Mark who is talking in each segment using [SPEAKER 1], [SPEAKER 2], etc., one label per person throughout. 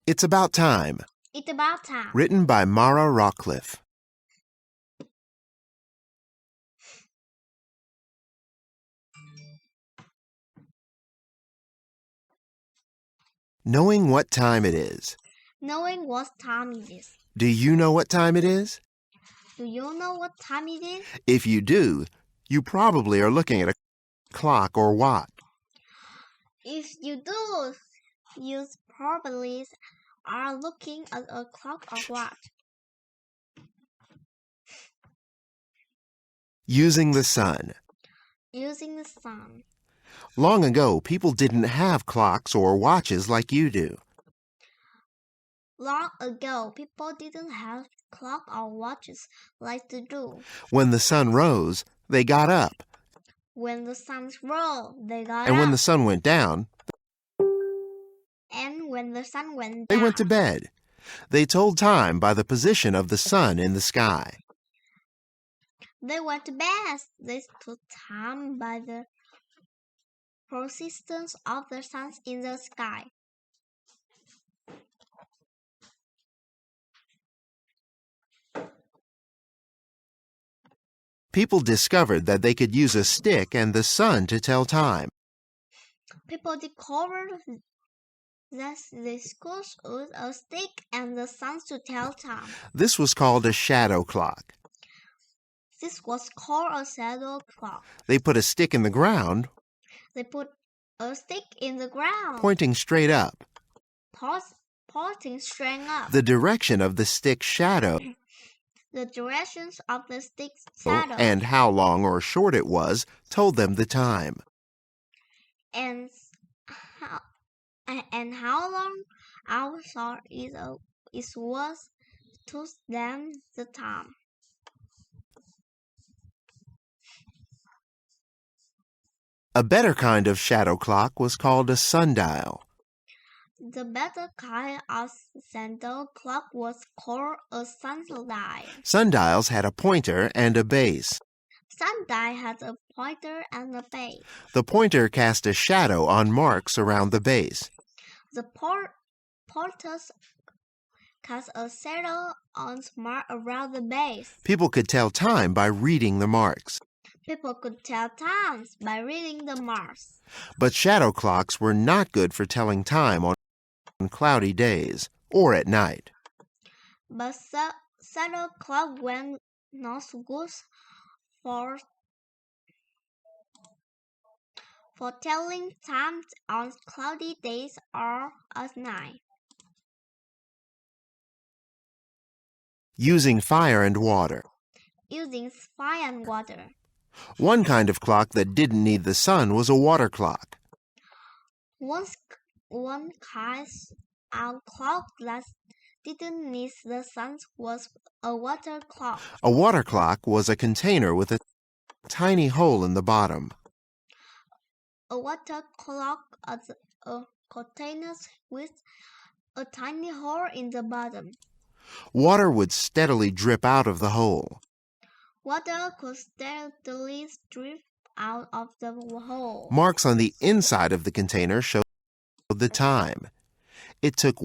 [SPEAKER 1] It's About Time.
[SPEAKER 2] It's About Time.
[SPEAKER 1] Written by Mara Rockcliffe. Knowing what time it is.
[SPEAKER 2] Knowing what time it is.
[SPEAKER 1] Do you know what time it is?
[SPEAKER 2] Do you know what time it is?
[SPEAKER 1] If you do, you probably are looking at a clock or watch.
[SPEAKER 2] If you do, you probably are looking at a clock or watch.
[SPEAKER 1] Using the sun.
[SPEAKER 2] Using the sun.
[SPEAKER 1] Long ago, people didn't have clocks or watches like you do.
[SPEAKER 2] Long ago, people didn't have clock or watches like they do.
[SPEAKER 1] When the sun rose, they got up.
[SPEAKER 2] When the sun rose, they got
[SPEAKER 1] And
[SPEAKER 2] up.
[SPEAKER 1] when the sun went down,
[SPEAKER 2] And when the sun went
[SPEAKER 1] they
[SPEAKER 2] down,
[SPEAKER 1] went to bed. They told time by the position of the sun in the sky.
[SPEAKER 2] they went to bed. They took time by the persistence of the sun in the sky.
[SPEAKER 1] People discovered that they could use a stick and the sun to tell time.
[SPEAKER 2] People discovered that they could use a stick and the sun to tell time.
[SPEAKER 1] This was called a shadow clock.
[SPEAKER 2] This was called a shadow clock.
[SPEAKER 1] They put a stick in the ground,
[SPEAKER 2] They put a stick in the ground,
[SPEAKER 1] pointing straight up.
[SPEAKER 2] pointing straight up.
[SPEAKER 1] The direction of the stick's shadow
[SPEAKER 2] The directions of the stick's shadow
[SPEAKER 1] and how long or short it was told them the time.
[SPEAKER 2] and how long our thought it was told them the time.
[SPEAKER 1] A better kind of shadow clock was called a sundial.
[SPEAKER 2] The better kind of shadow clock was called a sundial.
[SPEAKER 1] Sundials had a pointer and a base.
[SPEAKER 2] Sundial had a pointer and a base.
[SPEAKER 1] The pointer cast a shadow on marks around the base.
[SPEAKER 2] The pointers cast a shadow on mark around the base.
[SPEAKER 1] People could tell time by reading the marks.
[SPEAKER 2] People could tell times by reading the marks.
[SPEAKER 1] But shadow clocks were not good for telling time on cloudy days or at night.
[SPEAKER 2] But shadow clock were not good for telling time on cloudy days or at night.
[SPEAKER 1] Using fire and water.
[SPEAKER 2] Using fire and water.
[SPEAKER 1] One kind of clock that didn't need the sun was a water clock.
[SPEAKER 2] One kind of clock that didn't need the sun was a water clock.
[SPEAKER 1] A water clock was a container with a tiny hole in the bottom.
[SPEAKER 2] A water clock is a container with a tiny hole in the bottom.
[SPEAKER 1] Water would steadily drip out of the hole.
[SPEAKER 2] Water could steadily drip out of the hole.
[SPEAKER 1] Marks on the inside of the container showed the time. It took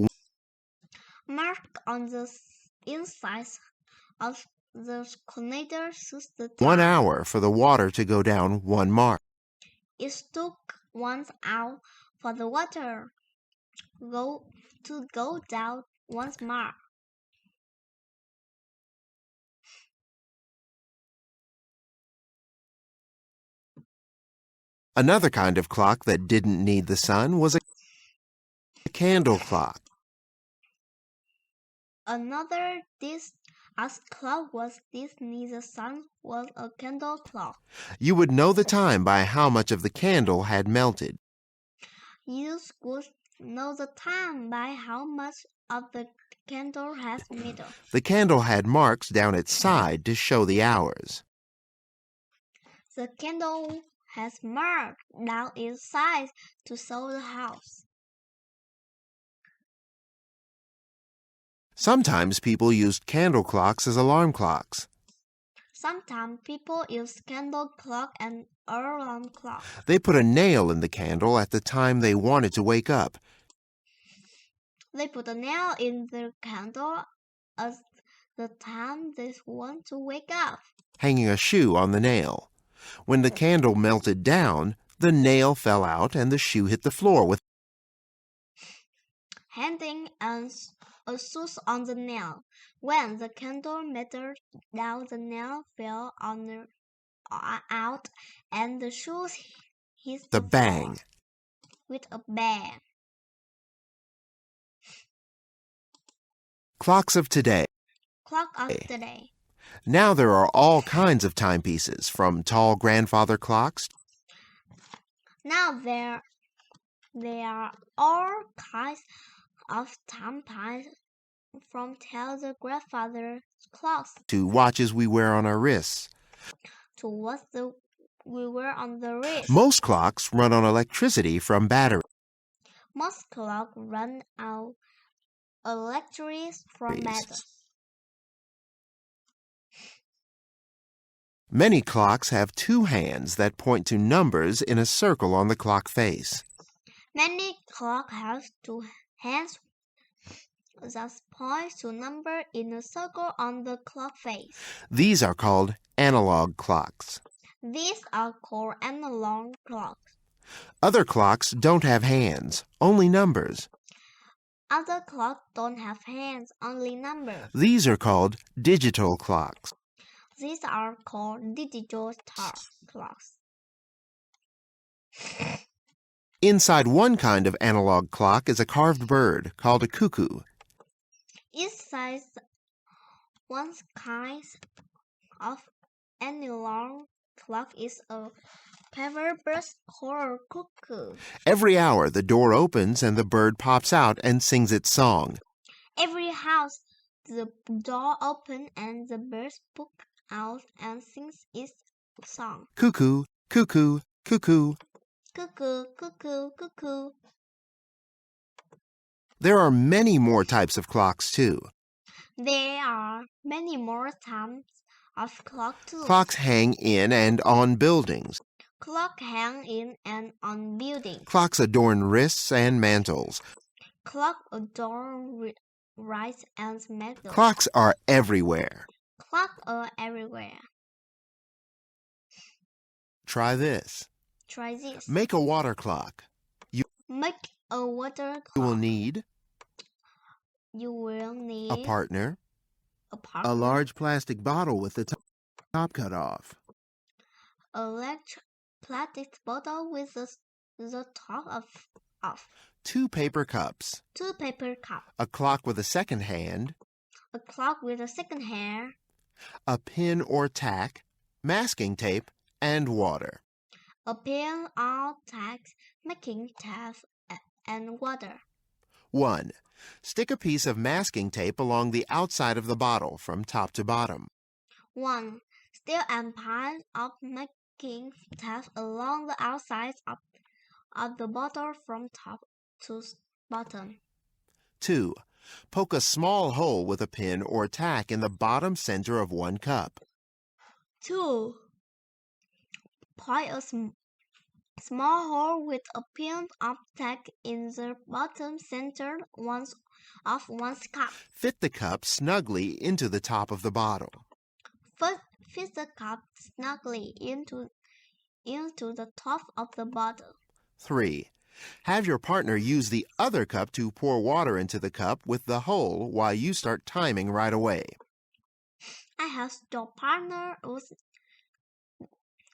[SPEAKER 2] Mark on the inside of the container shows the time.
[SPEAKER 1] 1 hour for the water to go down 1 mark.
[SPEAKER 2] It took 1 hour for the water to go down 1 mark.
[SPEAKER 1] Another kind of clock that didn't need the sun was a candle clock.
[SPEAKER 2] Another clock was this near the sun was a candle clock.
[SPEAKER 1] You would know the time by how much of the candle had melted.
[SPEAKER 2] You could know the time by how much of the candle has melted.
[SPEAKER 1] The candle had marks down its side to show the hours.
[SPEAKER 2] The candle has marked down its side to show the house.
[SPEAKER 1] Sometimes people used candle clocks as alarm clocks.
[SPEAKER 2] Sometimes people use candle clock and alarm clock.
[SPEAKER 1] They put a nail in the candle at the time they wanted to wake up.
[SPEAKER 2] They put a nail in the candle at the time they want to wake up.
[SPEAKER 1] Hanging a shoe on the nail. When the candle melted down, the nail fell out and the shoe hit the floor with
[SPEAKER 2] Hanging a shoe on the nail. When the candle melted down, the nail fell out and the shoes hit
[SPEAKER 1] the
[SPEAKER 2] the floor
[SPEAKER 1] bang.
[SPEAKER 2] with a bang.
[SPEAKER 1] Clocks of today.
[SPEAKER 2] Clock of today.
[SPEAKER 1] Now there are all kinds of timepieces, from tall grandfather clocks
[SPEAKER 2] Now there are all kinds of timepieces, from tell the grandfather clocks
[SPEAKER 1] to watches we wear on our wrists.
[SPEAKER 2] to what we wear on the wrist.
[SPEAKER 1] Most clocks run on electricity from batteries.
[SPEAKER 2] Most clocks run out electricity from batteries.
[SPEAKER 1] Many clocks have two hands that point to numbers in a circle on the clock face.
[SPEAKER 2] Many clocks have two hands that point to number in a circle on the clock face.
[SPEAKER 1] These are called analog clocks.
[SPEAKER 2] These are called analog clocks.
[SPEAKER 1] Other clocks don't have hands, only numbers.
[SPEAKER 2] Other clocks don't have hands, only numbers.
[SPEAKER 1] These are called digital clocks.
[SPEAKER 2] These are called digital clocks.
[SPEAKER 1] Inside one kind of analog clock is a carved bird called a cuckoo.
[SPEAKER 2] Inside one kind of analog clock is a carved bird called a cuckoo.
[SPEAKER 1] Every hour the door opens and the bird pops out and sings its song.
[SPEAKER 2] Every house the door opens and the bird pops out and sings its song.
[SPEAKER 1] Cuckoo, cuckoo, cuckoo.
[SPEAKER 2] Cuckoo, cuckoo, cuckoo.
[SPEAKER 1] There are many more types of clocks too.
[SPEAKER 2] There are many more types of clock too.
[SPEAKER 1] Clocks hang in and on buildings.
[SPEAKER 2] Clock hang in and on buildings.
[SPEAKER 1] Clocks adorn wrists and mantles.
[SPEAKER 2] Clock adorn wrists and mantles.
[SPEAKER 1] Clocks are everywhere.
[SPEAKER 2] Clocks are everywhere.
[SPEAKER 1] Try this.
[SPEAKER 2] Try this.
[SPEAKER 1] Make a water clock.
[SPEAKER 2] Make a water clock.
[SPEAKER 1] You will need
[SPEAKER 2] You will need
[SPEAKER 1] a partner,
[SPEAKER 2] a partner,
[SPEAKER 1] a large plastic bottle with the top cut off,
[SPEAKER 2] a plastic bottle with the top off,
[SPEAKER 1] 2 paper cups,
[SPEAKER 2] 2 paper cups,
[SPEAKER 1] a clock with a second hand,
[SPEAKER 2] a clock with a second hand,
[SPEAKER 1] a pin or tack, masking tape, and water.
[SPEAKER 2] a pin or tack, making tape, and water.
[SPEAKER 1] 1. Stick a piece of masking tape along the outside of the bottle from top to bottom.
[SPEAKER 2] 1. Stick a piece of making tape along the outside of the bottle from top to bottom.
[SPEAKER 1] 2. Poke a small hole with a pin or tack in the bottom center of 1 cup.
[SPEAKER 2] 2. Point a small hole with a pin or tack in the bottom center of 1 cup.
[SPEAKER 1] Fit the cup snugly into the top of the bottle.
[SPEAKER 2] Fit the cup snugly into the top of the bottle.
[SPEAKER 1] 3. Have your partner use the other cup to pour water into the cup with the hole while you start timing right away.
[SPEAKER 2] I have your partner use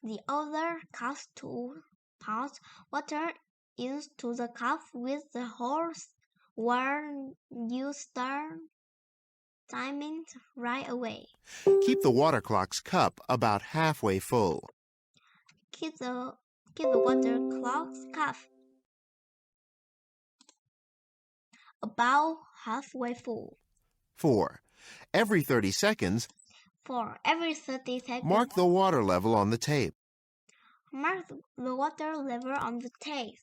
[SPEAKER 2] the other cup to pour water into the cup with the hole where you start timing right away.
[SPEAKER 1] Keep the water clock's cup about halfway full.
[SPEAKER 2] Keep the water clock's cup about halfway full.
[SPEAKER 1] 4. Every 30 seconds,
[SPEAKER 2] For every 30 seconds,
[SPEAKER 1] mark the water level on the tape.
[SPEAKER 2] mark the water level on the tape.